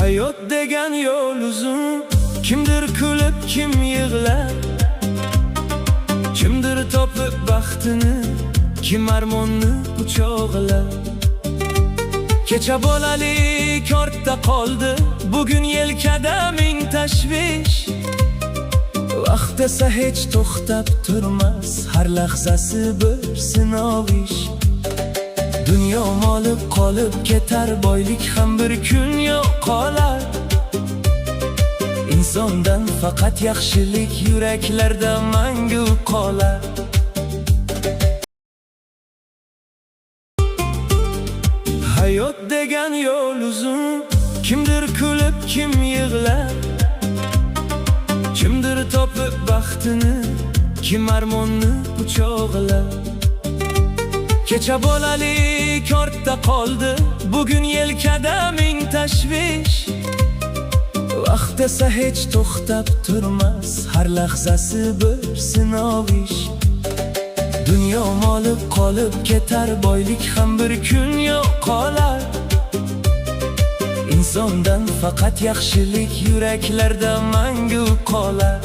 Hayot degan yo'l uzun, kimdir kulib, kim yig'lar, kimdir topib baxtini, kim armonni quchoqlar. Kecha bolalik ortda qoldi, bugun yelkada ming tashvish. Vaqt esa hech to'xtab turmas, har lahzasi bir sinov ish. Dunyo moli qolib ketar, boylik ham bir kun yo'qolar. Insondan faqat yaxshilik yuraklarda mangu qolar. Hayot degan yo'l uzun, kimdir kulib, kim yig'lar, kimdir topib baxtini, kim armonni quchoqlar. Kecha bolalik ortda qoldi, bugun yelkada ming tashvish. Vaqt esa hech to'xtab turmas, har lahzasi bir sinov ish. Dunyo moli qolib ketar, boylik ham bir kun yo'qolar. Insondan faqat yaxshilik yuraklarda mangu qolar.